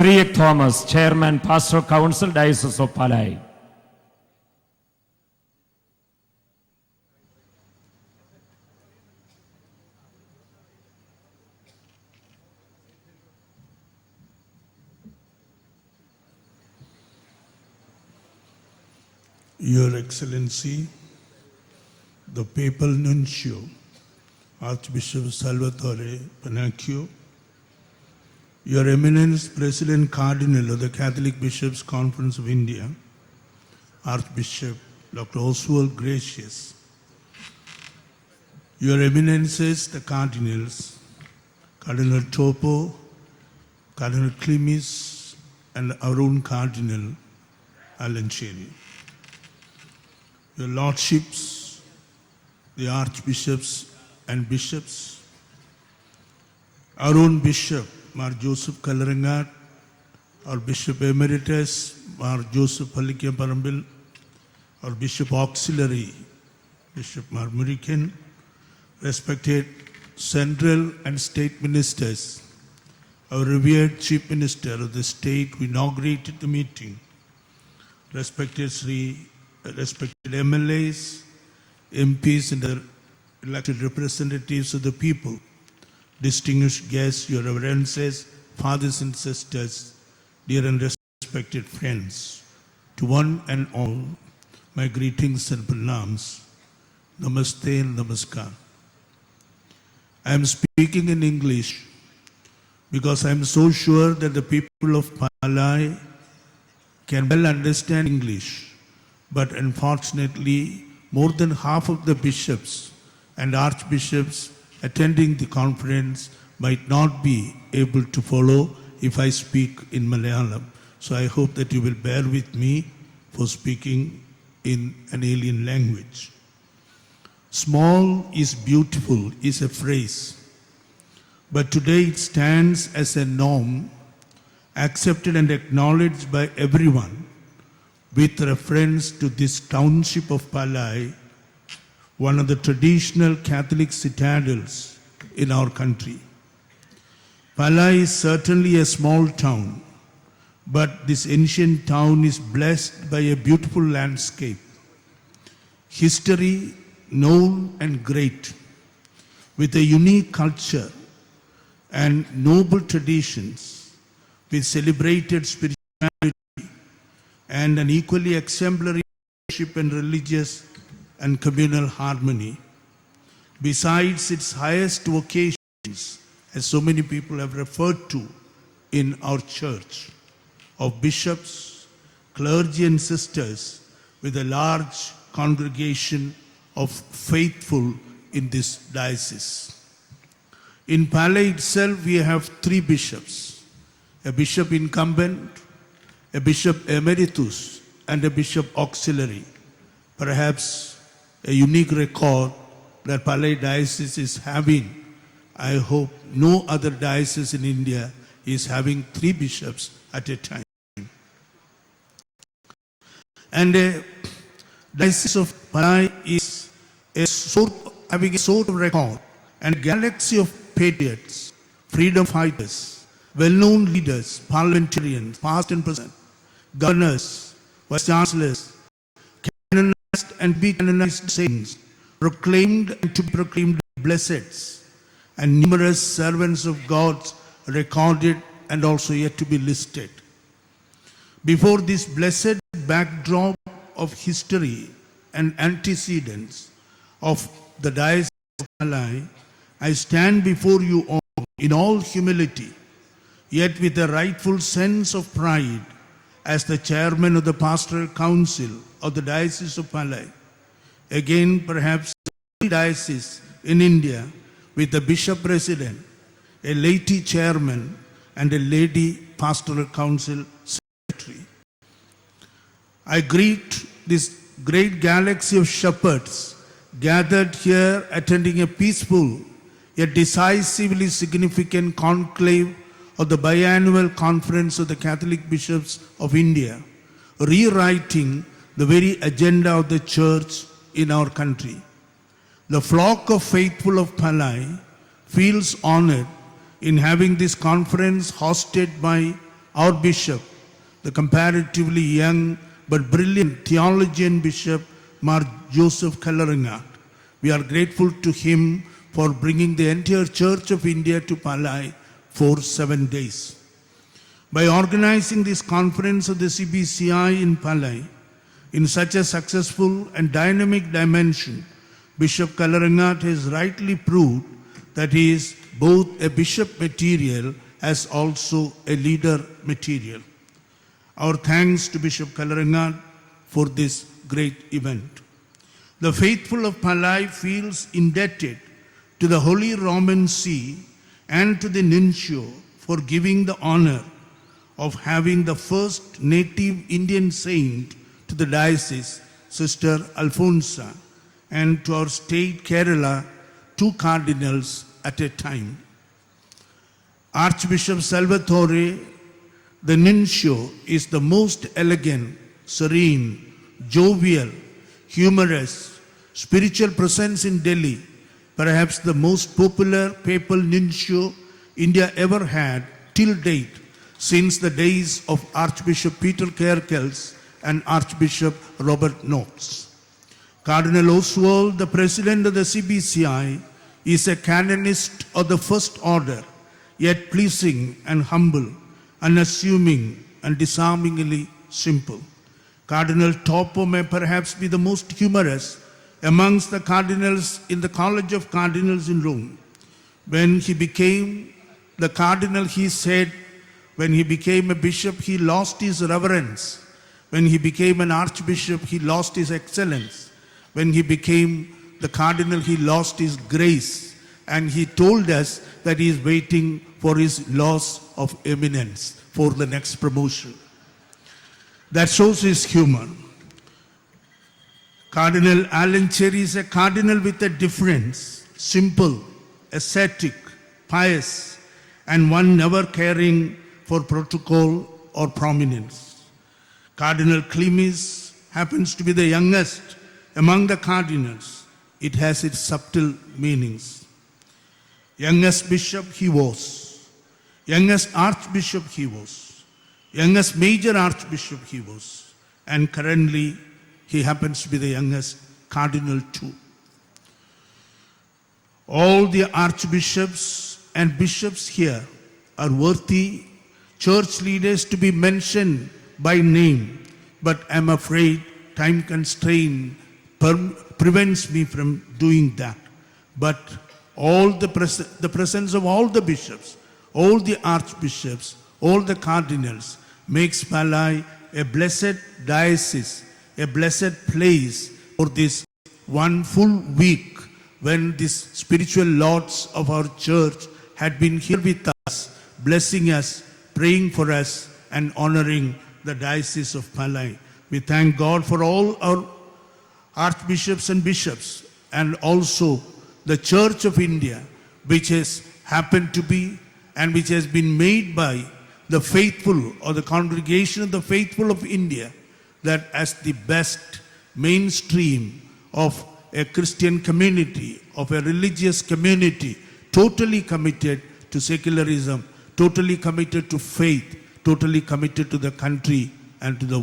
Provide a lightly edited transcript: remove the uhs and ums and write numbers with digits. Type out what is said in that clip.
Cyriac Thomas, Chairman, Pastoral Council, Diocese of Palai. Your Excellency, the Papal Nuncio, Archbishop Salvatore Pannacchio, Your Eminence President Cardinal of the Catholic Bishops' Conference of India, Archbishop Dr. Oswald Gracious, Your Eminences, the Cardinals, Cardinal Topo, Cardinal Clemis, and our own Cardinal Alancheri, Your Lordships, the Archbishops and Bishops, our own Bishop, Mar Joseph Kalarangat, our Bishop Emeritus, Mar Joseph Palikyaparambil, our Bishop Auxiliary, Bishop Mar Murikin, respected Central and State Ministers, our revered Chief Minister of the State who inaugurated the meeting, respected MLAs, MPs and the elected representatives of the people, distinguished guests, your reverences, fathers and sisters, dear and respected friends, to one and all, my greetings and pranams. Namaste and namaskar. I am speaking in English because I am so sure that the people of Palai can well understand English. But unfortunately, more than half of the bishops and archbishops attending the conference might not be able to follow if I speak in Malayalam. So I hope that you will bear with me for speaking in an alien language. Small is beautiful is a phrase, but today it stands as a norm accepted and acknowledged by everyone with reference to this township of Palai, one of the traditional Catholic citadels in our country. Palai is certainly a small town, but this ancient town is blessed by a beautiful landscape, history known and great, with a unique culture and noble traditions, with celebrated spirituality and an equally exemplary worship and religious and communal harmony. Besides its highest vocations, as so many people have referred to in our church, of bishops, clergy and sisters, with a large congregation of faithful in this diocese. In Palai itself, we have 3 bishops, a bishop incumbent, a bishop emeritus, and a bishop auxiliary. Perhaps a unique record that Palai diocese is having. I hope no other diocese in India is having 3 bishops at a time. And the diocese of Palai is having a sort of record and a galaxy of patriots, freedom fighters, well-known leaders, parliamentarians, past and present, governors, vice chancellors, canonized and be canonized saints, proclaimed and to be proclaimed blesseds, and numerous servants of God recorded and also yet to be listed. Before this blessed backdrop of history and antecedents of the Diocese of Palai, I stand before you all in all humility, yet with a rightful sense of pride as the chairman of the Pastoral Council of the Diocese of Palai. Again, perhaps the only diocese in India with a bishop president, a laity chairman, and a lady Pastoral Council secretary. I greet this great galaxy of shepherds gathered here attending a peaceful yet decisively significant conclave of the biannual conference of the Catholic Bishops of India, rewriting the very agenda of the Church in our country. The flock of faithful of Palai feels honored in having this conference hosted by our bishop, the comparatively young but brilliant theologian Bishop Mar Joseph Kalaringat. We are grateful to him for bringing the entire Church of India to Palai for 7 days. By organizing this conference of the CBCI in Palai in such a successful and dynamic dimension, Bishop Kalaringat has rightly proved that he is both a bishop material as also a leader material. Our thanks to Bishop Kalaringat for this great event. The faithful of Palai feels indebted to the Holy Roman See and to the nuncio for giving the honor of having the first native Indian saint to the diocese, Sister Alfonsa, and to our state Kerala, 2 cardinals at a time. Archbishop Salvatore, the nuncio, is the most elegant, serene, jovial, humorous, spiritual presence in Delhi, perhaps the most popular papal nuncio India ever had till date, since the days of Archbishop Peter Kerkels and Archbishop Robert Knox. Cardinal Oswald, the president of the CBCI, is a canonist of the first order, yet pleasing and humble, unassuming and disarmingly simple. Cardinal Topo may perhaps be the most humorous amongst the cardinals in the College of Cardinals in Rome. When he became the cardinal, he said, when he became a bishop, he lost his reverence. When he became an archbishop, he lost his excellence. When he became the cardinal, he lost his grace. And he told us that he is waiting for his loss of eminence for the next promotion. That shows his humor. Cardinal Alan Cherry is a cardinal with a difference, simple, ascetic, pious, and one never caring for protocol or prominence. Cardinal Clemis happens to be the youngest among the cardinals. It has its subtle meanings. Youngest bishop he was, youngest archbishop he was, youngest major archbishop he was, and currently he happens to be the youngest cardinal too. All the archbishops and bishops here are worthy church leaders to be mentioned by name, but I'm afraid time constraint prevents me from doing that. But all the presence of all the bishops, all the archbishops, all the cardinals makes Palai a blessed diocese, a blessed place for this one full week when these spiritual lords of our church had been here with us, blessing us, praying for us, and honoring the Diocese of Palai. We thank God for all our archbishops and bishops, and also the Church of India, which has happened to be and which has been made by the faithful or the congregation of the faithful of India, that as the best mainstream of a Christian community, of a religious community, totally committed to secularism, totally committed to faith, totally committed to the country and to the